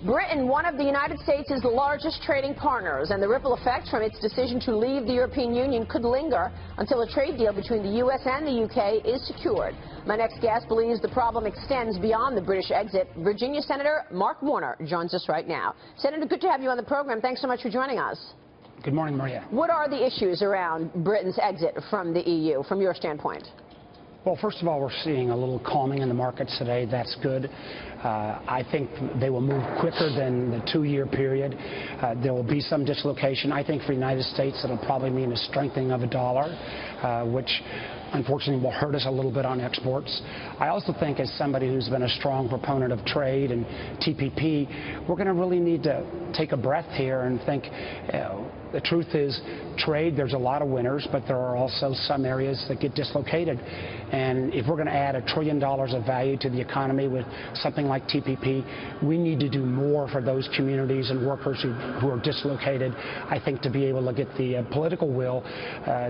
Britain, one of the United States' largest trading partners, and the ripple effect from its decision to leave the European Union could linger until a trade deal between the U.S. and the U.K. is secured. My next guest believes the problem extends beyond the British exit. Virginia Senator Mark Warner joins us right now. Senator, good to have you on the program. Thanks so much for joining us. Good morning, Maria. What are the issues around Britain's exit from the EU, from your standpoint? Well, first of all, we're seeing a little calming in the markets today. That's good. I think they will move quicker than the 2-year period. There will be some dislocation. I think for the United States, it'll probably mean a strengthening of the dollar, which unfortunately will hurt us a little bit on exports. I also think, as somebody who's been a strong proponent of trade and TPP, we're going to really need to take a breath here and think, the truth is, trade, there's a lot of winners, but there are also some areas that get dislocated. And if we're going to add $1 trillion of value to the economy with something like TPP, we need to do more for those communities and workers who are dislocated, I think, to be able to get the political will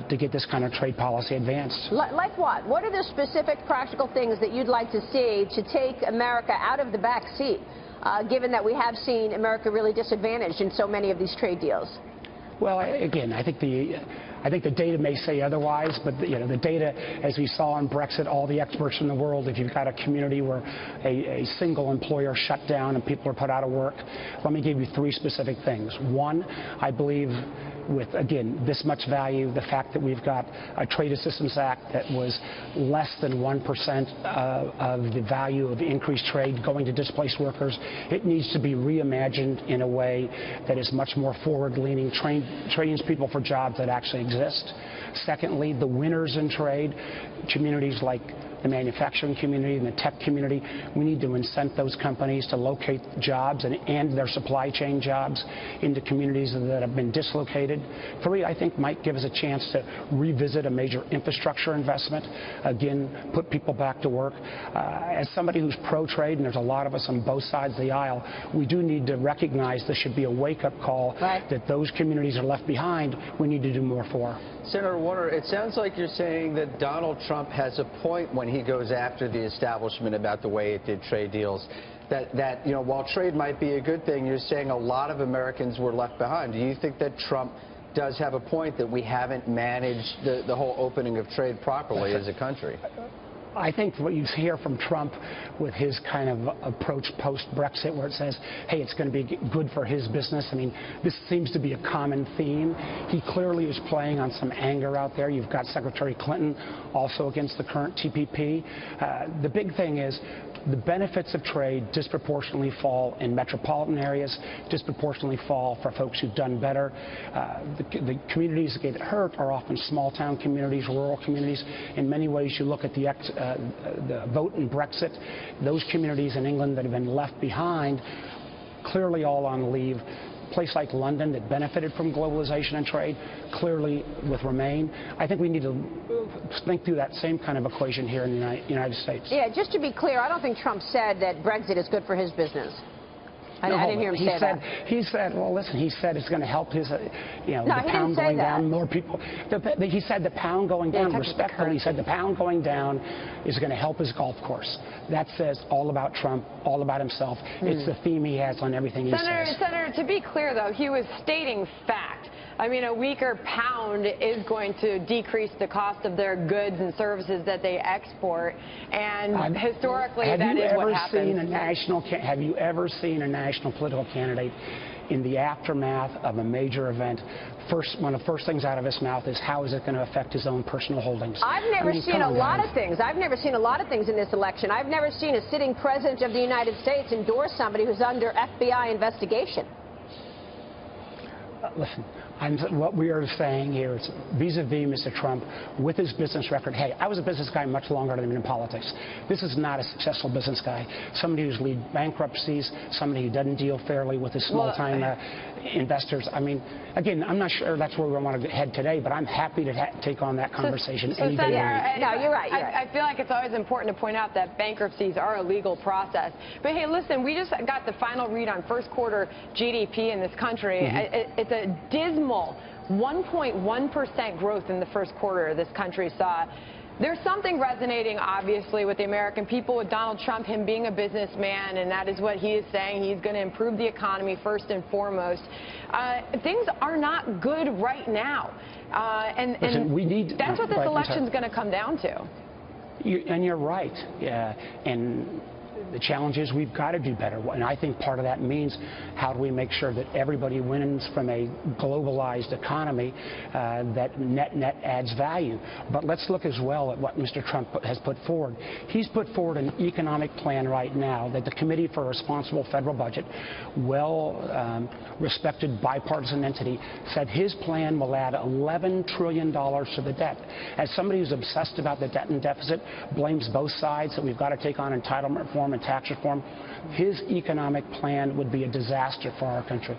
to get this kind of trade policy advanced. Like what? What are the specific practical things that you'd like to see to take America out of the back seat, given that we have seen America really disadvantaged in so many of these trade deals? Well, again, I think the data may say otherwise, but the data, as we saw on Brexit, all the experts in the world, if you've got a community where a single employer shut down and people are put out of work, let me give you 3 specific things. One, I believe with, again, this much value, the fact that we've got a Trade Assistance Act that was less than 1% of the value of increased trade going to displaced workers, it needs to be reimagined in a way that is much more forward-leaning, trains people for jobs that actually exist. Secondly, the winners in trade, communities like the manufacturing community and the tech community, we need to incent those companies to locate jobs and their supply chain jobs into communities that have been dislocated. 3, I think, might give us a chance to revisit a major infrastructure investment, again, put people back to work. As somebody who's pro-trade, and there's a lot of us on both sides of the aisle, we do need to recognize there should be a wake-up call that those communities are left behind. We need to do more for. Senator Warner, it sounds like you're saying that Donald Trump has a point when he goes after the establishment about the way it did trade deals. That while trade might be a good thing, you're saying a lot of Americans were left behind. Do you think that Trump does have a point that we haven't managed the whole opening of trade properly as a country? I think what you hear from Trump with his kind of approach post-Brexit, where it says, hey, it's going to be good for his business. I mean, this seems to be a common theme. He clearly is playing on some anger out there. You've got Secretary Clinton also against the current TPP. The big thing is the benefits of trade disproportionately fall in metropolitan areas, disproportionately fall for folks who've done better. The communities that get hurt are often small-town communities, rural communities. In many ways, you look at the vote in Brexit, those communities in England that have been left behind, clearly all on leave. A place like London that benefited from globalization and trade, clearly with Remain. I think we need to think through that same kind of equation here in the United States. Yeah, just to be clear, I don't think Trump said that Brexit is good for his business. I didn't hear him say that. He said, well, listen, he said it's going to help his, the pound going down, more people. He said the pound going down, respectfully, he said the pound going down is going to help his golf course. That says all about Trump, all about himself. It's the theme he has on everything he says. Senator, to be clear, though, he was stating fact. I mean, a weaker pound is going to decrease the cost of their goods and services that they export, and historically that is what happens. Have you ever seen a national political candidate in the aftermath of a major event, one of the first things out of his mouth is how is it going to affect his own personal holdings? I've never seen a lot of things. I've never seen a lot of things in this election. I've never seen a sitting president of the United States endorse somebody who's under FBI investigation. Listen, what we are saying here is vis-a-vis Mr. Trump with his business record. Hey, I was a business guy much longer than I've been in politics. This is not a successful business guy. Somebody who's lead bankruptcies, somebody who doesn't deal fairly with his small-time investors. I mean, again, I'm not sure that's where we want to head today, but I'm happy to take on that conversation any day. No, you're right. I feel like it's always important to point out that bankruptcies are a legal process. But hey, listen, we just got the final read on first quarter GDP in this country. It's a dismal 1.1% growth in the first quarter this country saw. There's something resonating, obviously, with the American people, with Donald Trump, him being a businessman, and that is what he is saying. He's going to improve the economy first and foremost. Things are not good right now. Listen, that's what this election is going to come down to. And you're right. And the challenge is we've got to do better. And I think part of that means how do we make sure that everybody wins from a globalized economy that net adds value. But let's look as well at what Mr. Trump has put forward. He's put forward an economic plan right now that the Committee for a Responsible Federal Budget, respected bipartisan entity, said his plan will add $11 trillion to the debt. As somebody who's obsessed about the debt and deficit, blames both sides, that we've got to take on entitlement reform and tax reform, his economic plan would be a disaster for our country.